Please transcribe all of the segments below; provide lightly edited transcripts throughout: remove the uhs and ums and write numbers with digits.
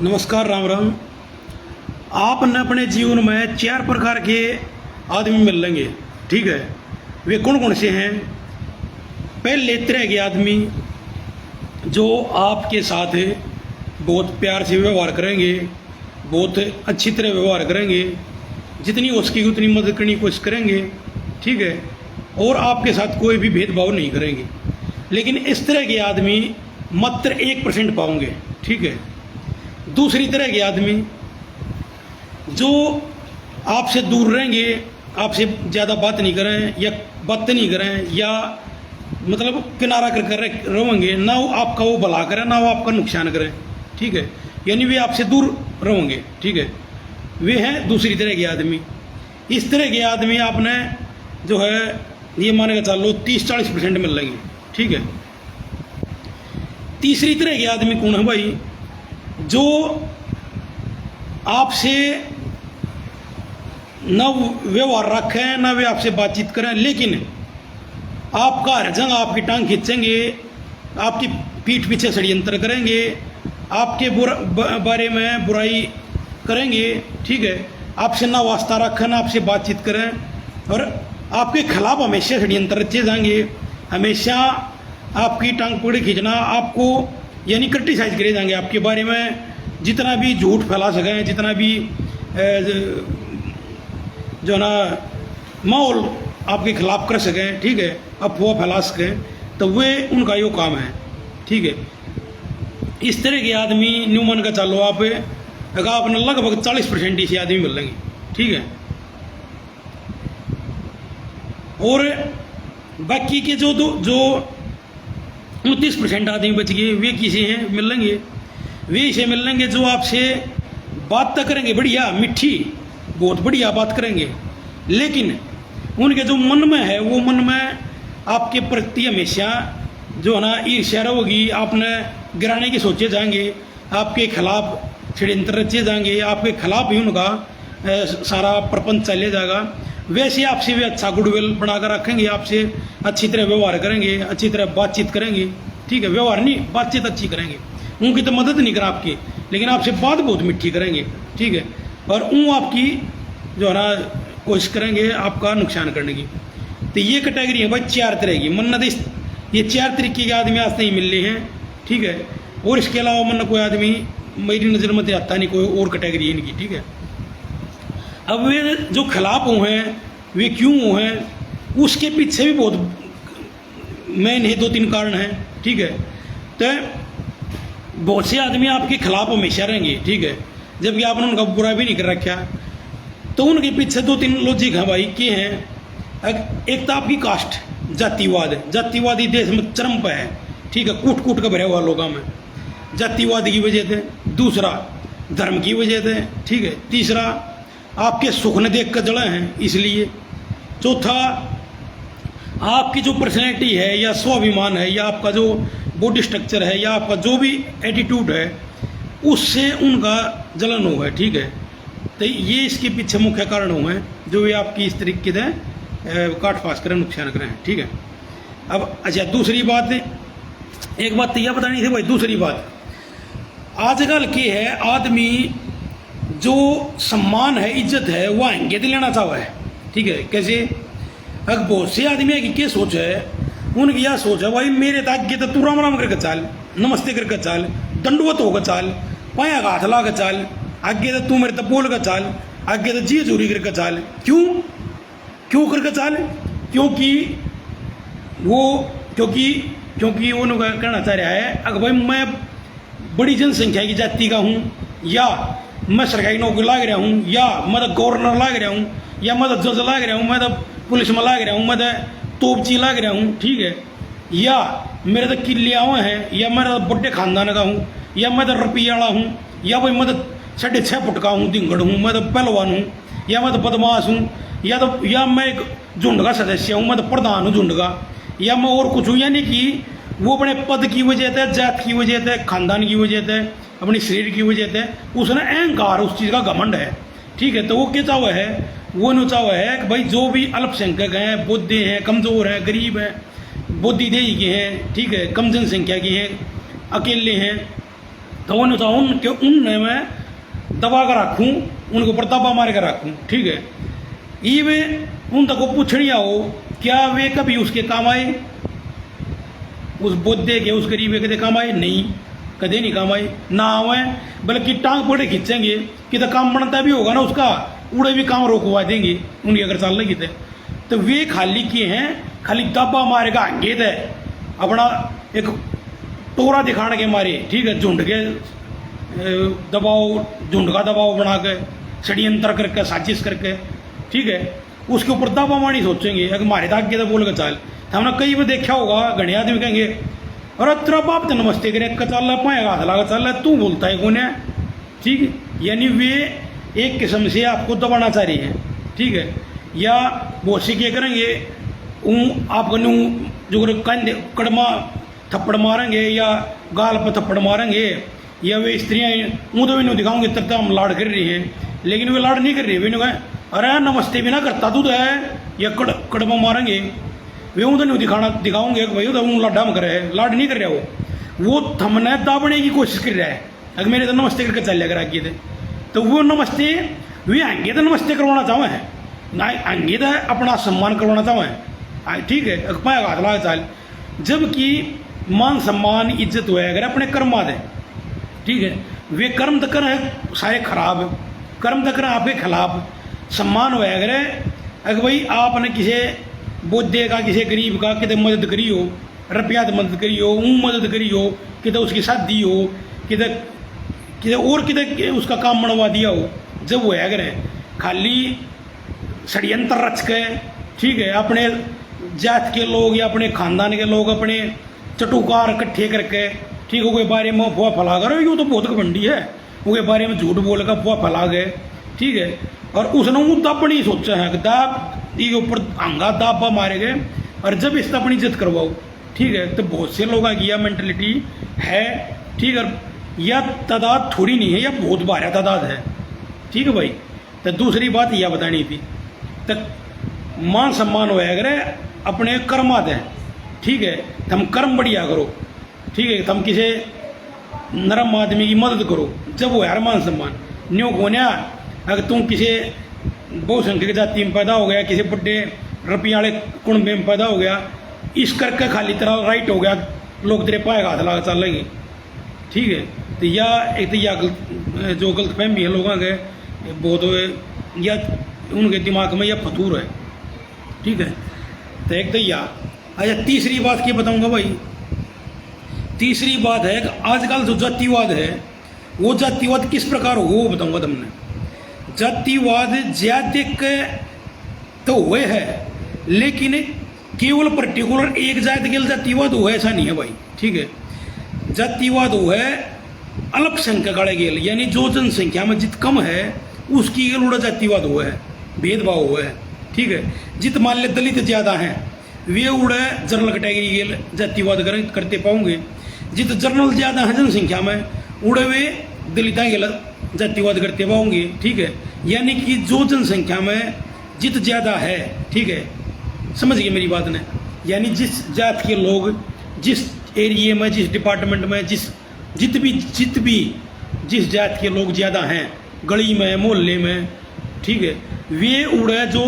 नमस्कार, राम राम। आप न अपने जीवन में 4 प्रकार के आदमी मिल लेंगे, ठीक है। वे कौन कौन से हैं? पहले तरह के आदमी जो आपके साथ बहुत प्यार से व्यवहार करेंगे, बहुत अच्छी तरह व्यवहार करेंगे, जितनी हो सकेगी उतनी मदद करने की कोशिश करेंगे, ठीक है। और आपके साथ कोई भी भेदभाव नहीं करेंगे। लेकिन इस तरह के आदमी मात्र 1% पाओगे, ठीक है। दूसरी तरह के आदमी जो आपसे दूर रहेंगे, आपसे ज़्यादा बात नहीं करें या बात नहीं करें, या मतलब किनारा कर रहेंगे, ना वो आपका वो भला करें ना वो आपका नुकसान करें, ठीक है। यानी वे आपसे दूर रहेंगे, ठीक है। वे हैं दूसरी तरह के आदमी। इस तरह के आदमी आपने जो है ये मान के चलो 30-40% मिल लेंगे, ठीक है। तीसरी तरह के आदमी कौन है भाई? जो आपसे न व्यवहार रखें ना वे आपसे बातचीत करें, लेकिन आपका हर जगह आपकी टांग खींचेंगे, आपकी पीठ पीछे षड्यंत्र करेंगे, आपके बारे में बुराई करेंगे, ठीक है। आपसे ना वास्ता रखें ना आपसे बातचीत करें, और आपके खिलाफ हमेशा षड्यंत्र रचे जाएंगे, हमेशा आपकी टांग पकड़े खींचना, आपको यानी क्रिटिसाइज करे जाएंगे, आपके बारे में जितना भी झूठ फैला सकें, जितना भी जो ना माहौल आपके खिलाफ कर सकें, ठीक है, अफवाह फैला सकें, तो वे उनका यो काम है, ठीक है। इस तरह के आदमी न्यूमन का चालो आप अगर आपने लगभग 40% इसी आदमी मिल लेंगे, ठीक है। और बाकी के जो 29% आदमी बच गए, वे किसे हैं मिल लेंगे? वे इसे मिल लेंगे जो आपसे बात तो करेंगे बढ़िया मीठी, बहुत बढ़िया बात करेंगे, लेकिन उनके जो मन में है वो मन में आपके प्रति हमेशा जो है ना ईर्ष्या होगी, आपने गिराने की सोचे जाएंगे, आपके खिलाफ षड्यंत्र रचे जाएंगे, आपके खिलाफ ही उनका सारा प्रपंच चले जाएगा। वैसे आपसे भी अच्छा गुडविल बनाकर रखेंगे, आपसे अच्छी तरह व्यवहार करेंगे, अच्छी तरह बातचीत करेंगे, ठीक है। व्यवहार नहीं, बातचीत अच्छी करेंगे। उनकी तो मदद नहीं करा आपकी, लेकिन आपसे बात बहुत मिठी करेंगे, ठीक है। और आपकी जो है ना कोशिश करेंगे आपका नुकसान करने की। तो ये कैटेगरी है भाई 4 तरह की। मन तो ये 4 तरीके के आदमी आज नहीं मिल रहे हैं, ठीक है। और इसके अलावा मन कोई आदमी मेरी नज़र में तो आता नहीं, कोई और कैटेगरी इनकी, ठीक है। अब वे जो खिलाफ हुए हैं वे क्यों हुए हैं, उसके पीछे भी बहुत मेन है, 2-3 कारण हैं, ठीक है। तो बहुत से आदमी आपके खिलाफ हमेशा रहेंगे, ठीक है, जबकि आपने उनका बुरा भी नहीं कर रखा। तो उनके पीछे 2-3 लॉजिक हैं भाई, के हैं। एक तो आपकी कास्ट, जातिवाद, जातिवादी देश में चरम पर है, ठीक है, कूट कूट कर भरे हुआ लोगों में, जातिवाद की वजह से। दूसरा धर्म की वजह से, ठीक है। तीसरा आपके सुख न देख कर जड़े हैं इसलिए। चौथा आपकी जो पर्सनैलिटी है या स्वाभिमान है या आपका जो बॉडी स्ट्रक्चर है या आपका जो भी एटीट्यूड है उससे उनका जलन हुआ है, ठीक है। तो ये इसके पीछे मुख्य कारण हुए हैं जो ये आपकी इस तरीके से काट फास करें, नुकसान करें, ठीक है। अब अच्छा दूसरी बात, एक बात तो यह बतानी थी भाई, दूसरी बात आजकल की है, आदमी जो सम्मान है इज्जत है वो आएंगे तो लेना चाहता है, ठीक है। कैसे? अगर बहुत से आदमी की क्या सोच है, उनकी यह सोच है भाई मेरे तो आगे तो तू राम राम करके चाल, नमस्ते करके चाल, दंडवत होकर चाल, पाया का हाथ ला कर चाल, आगे तो तू मेरे तो बोल कर चाल, आगे तो जी चोरी करके चाल। क्यों करके चाल? क्योंकि वो कहना चाह रहा है अगर भाई मैं बड़ी जनसंख्या की जाति का हूँ, या मैं सरकारी नौकरी लाग रहा हूँ, या मैं तो गवर्नर लाग रहा हूँ, या मैं तो जज लाग रहा हूँ, मैं तो पुलिस में लाग रहा हूँ, मैं तो तोपची लाग रहा हूँ, ठीक है। या मेरे तो किले आवे हैं, या मैं तो बड़े खानदान का हूँ, या मैं तो रुपये वाला हूँ, या भाई मैं तो 6.5 फुट का हूँ, दिंगड़ हूँ, मैं तो पहलवान हूँ, या मैं तो बदमाश हूँ, या मैं एक झुंड का सदस्य हूँ, मैं तो प्रधान हूँ झुंड का, या मैं और कुछ हूँ। यानी कि वो अपने पद की वजह से, जात की वजह से, खानदान की वजह से, अपने शरीर की वजह से उसने अहंकार, उस चीज़ का घमंड है, ठीक है। तो वो क्या चावा है, वो नुचावा है कि भाई जो भी अल्पसंख्यक हैं, बुद्धे हैं, कमज़ोर हैं, गरीब हैं, बुद्धि देही के हैं, ठीक है, कम जनसंख्या की हैं, अकेले हैं, तो उन्हें तो उनके उनने मैं दबा कर रखूँ, उनके ऊपर दबा मार कर रखूँ, ठीक है। ये वे उन तक को पूछनी आओ क्या वे कभी उसके काम आए, उस बुद्धे के उस गरीब के कदे काम आए? नहीं, कदे नहीं काम आए, ना आवे, बल्कि टांग पड़े खींचेंगे कि तो काम बनता भी होगा ना उसका, उड़े भी काम रोकवा देंगे उनकी अगर चल लगी तो वे खाली किए हैं, खाली दबा मारेगा अंगेत है अपना एक टोरा दिखाने के मारे, ठीक है, झुंड के दबाव, झुंड का दबाव बना के षड्यंत्र करके साजिश करके, ठीक है, उसके ऊपर दबा मारनी सोचेंगे। अगर मारे दाग के तो बोल के चाल, हमने कई बार देखा होगा, घने आदमी कहेंगे अरे तेरा बाप तो नमस्ते करे चल पाएगा हाथ लगा चल तू बोलता है कौन है, ठीक है। यानी वे एक किस्म से आपको दबाना चाह रही है, ठीक है। या बहुत सी क्या करेंगे आपको जो कंधे कड़मा थप्पड़ मारेंगे या गाल पर थप्पड़ मारेंगे, या वे स्त्रियाँ तो भी नहीं दिखाओगे तब तक हम लाड़ कर रही हैं, लेकिन वे लाड़ नहीं कर रही, वे नहीं कहें अरे नमस्ते भी ना करता तू तो है, या कड़मा मारेंगे, वे तो नहीं दिखाओगे भाई तो लाडा में करे, लाड नहीं कर रहा वो थमने दाबने की कोशिश कर रहा है। अगर मेरे तो नमस्ते करके चल जाएगा आगे तो वो नमस्ते वे आएंगे तो नमस्ते करवाना चाहे हैं ना, आएंगे तो अपना सम्मान करवाना चाहे, ठीक है, पाएगा हाथ लगा चाल, जबकि मान सम्मान इज्जत हुआ अगर अपने कर्मा दे, ठीक है। वे कर्म तो कर सारे खराब, कर्म तो कर आपके खिलाफ, सम्मान हुआ अगर भाई आपने किसी बुद्धे का किसी गरीब का कितने मदद करी हो, रुपया तो मदद करी हो, मदद करी हो, कितने उसकी शादी हो, कितने कितने और कितने उसका काम बनवा दिया हो, जब वो है अगर खाली षड्यंत्र रच के, ठीक है, अपने जात के लोग या अपने खानदान के लोग अपने चटुकार इकट्ठे करके, ठीक है, उसके बारे में अफवाह फैला कर, ये तो बहुत घमंडी है, उसके बारे में झूठ बोल कर अफवाह फैला गए, ठीक है। और उसने वो दब नहीं सोचा है दाब ये ऊपर अंगा दाबा मारे गए, और जब इससे अपनी इज्जत करवाओ, ठीक है, तो बहुत से लोगों की यह मेंटलिटी है, ठीक है। यह तादाद थोड़ी नहीं है, यह बहुत भारी तादाद है, ठीक है भाई। तो दूसरी बात यह बतानी थी, तो मान सम्मान हो अगर अपने कर्म दें, ठीक है, तुम कर्म बढ़िया करो, ठीक है, तुम किसी नरम आदमी की मदद करो, जब वो यार मान सम्मान न्यू होने। अगर तुम किसी बहुसंख्यक जाति में पैदा हो गया, किसी बड़े रुपये वाले कुंबे में पैदा हो गया, इस करके खाली तरह राइट हो गया, लोग तेरे पाएगा हाथ लगा चल लेंगे, ठीक है। तो या एक तो या जो गलत फहमी है लोगों के बहुत, या उनके दिमाग में यह फतूर है, ठीक है। तो एक तो या अच्छा, तीसरी बात क्या बताऊंगा भाई, तीसरी बात है कि आजकल जो जातिवाद है वो जातिवाद किस प्रकार हो वो बताऊंगा तुमने। जातिवाद ज्यादा तो हुए है, लेकिन केवल पर्टिकुलर एक जाति के लिए जातिवाद हुआ ऐसा नहीं है भाई, ठीक है। जातिवाद हुआ है अल्पसंख्यक वाले के लिए, यानी जो जनसंख्या में जित कम है उसकी उड़ा जातिवाद हुआ है, भेदभाव हुआ है, ठीक है। जित मान ले दलित ज़्यादा हैं वे उड़े जनरल कैटेगरी के जातिवाद करते पाओगे, जित जनरल ज़्यादा है जनसंख्या में उड़े वे दलिता के जातिवाद करते पाओगे, ठीक है। यानी कि जो जनसंख्या में जित ज़्यादा है, ठीक है, समझ गए मेरी बात ने, यानी जिस जात के लोग जिस एरिए में, जिस डिपार्टमेंट में, जित भी जिस जात के लोग ज़्यादा हैं गली में मोहल्ले में, ठीक है, वे उड़े जो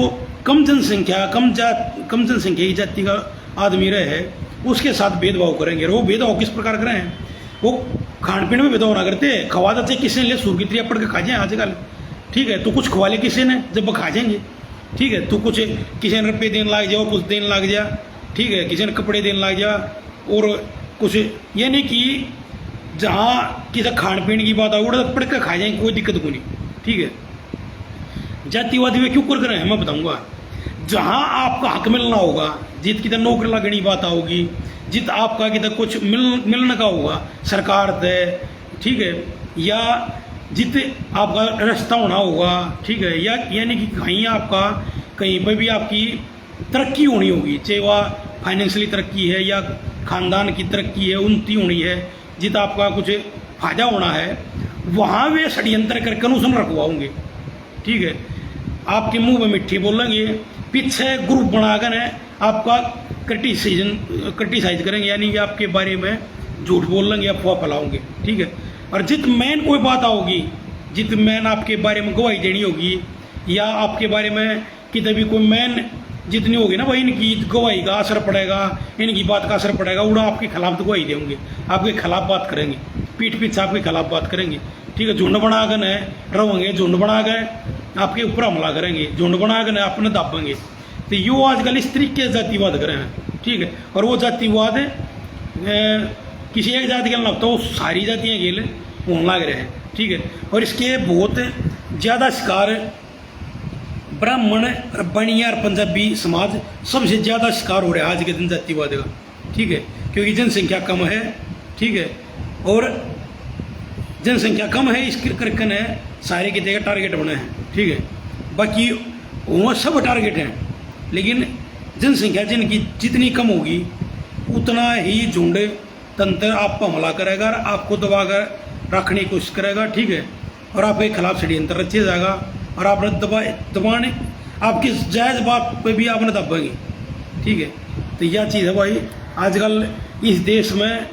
कम जनसंख्या कम जनसंख्या की जाति का आदमी रहे है उसके साथ भेदभाव करेंगे। और वो भेदभाव किस प्रकार करें, वो खान पीन में भेदभाव ना करते, खवा देते किसी ने ले सुर की त्रिया पढ़ के खा जाए आजकल, ठीक है। तो कुछ खवा ले किसी ने जब वो खा जाएंगे, ठीक है, तो कुछ किसी ने रुपये देने लग जाए और कुछ देने लग जा, ठीक है, किसी ने कपड़े देने लग जा और कुछ, यानी कि जहाँ किसी खान पीन की बात आए पढ़ के खा जाएंगे, कोई दिक्कत को नहीं, ठीक है। जातिवादी वे क्यों कर रहे हैं मैं बताऊंगा। जहाँ आपका हक मिलना होगा, जित की नौकरी लगनी बात होगी, जित आपका किधर कुछ मिलने का होगा सरकार से, ठीक है, या जित आपका रास्ता होना होगा, ठीक है, या यानी कि कहीं आपका कहीं पर भी आपकी तरक्की होनी होगी, चाहे वह फाइनेंशियली तरक्की है या खानदान की तरक्की है, उन्नति होनी है, जित आपका कुछ फायदा होना है, वहाँ वे षड्यंत्र करके उसमें रखवाओगे, ठीक है। आपके मुंह में मिट्टी बोलेंगे, पीछे ग्रुप बनाकर आपका क्रिटिसाइज करेंगे, यानी कि आपके बारे में झूठ बोलेंगे, अफवाह फैलाओगे, ठीक है। और जित मैन कोई बात आओगी, जित मैन आपके बारे में गवाही देनी होगी या आपके बारे में कितने भी कोई मैन जितनी होगी ना भाई, इनकी गवाही का असर पड़ेगा, इनकी बात का असर पड़ेगा, उड़ा आपके खिलाफ तो गवाही देंगे, आपके खिलाफ बात करेंगे, पीठ पीछे आपके खिलाफ बात करेंगे। ठीक है, झुंड बना कर रहेंगे, झुंड बना कर आपके ऊपर हमला करेंगे, झुंड बना कर अपने दाबेंगे। तो यो आजकल इस तरीके से जातिवाद करें हैं। ठीक है, और वो जातिवाद किसी एक जाति के ना तो सारी जातियाँ गेल होने लग रहे हैं। ठीक है, और इसके बहुत ज़्यादा शिकार ब्राह्मण, बनिया और पंजाबी समाज सबसे ज़्यादा शिकार हो रहा है आज के दिन जातिवाद का। ठीक है, क्योंकि जनसंख्या कम है। ठीक है, और जनसंख्या कम है, इस करके ने सारे किते का टारगेट बने हैं। ठीक है, बाकी वो सब टारगेट हैं, लेकिन जनसंख्या जिनकी जितनी कम होगी उतना ही झुंड तंत्र आप पर हमला करेगा और आपको दबाकर रखने की कोशिश करेगा। ठीक है, और आपके खिलाफ षड्यंत्र रचे जाएगा और आपने दबाने आपकी जायज़ बात पे भी आपने दबाएंगे। ठीक है, तो यह चीज़ है भाई, आजकल इस देश में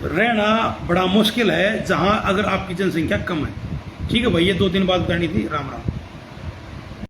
रहना बड़ा मुश्किल है जहाँ अगर आपकी जनसंख्या कम है। ठीक है भाई, ये 2 दिन बाद करनी थी। राम राम।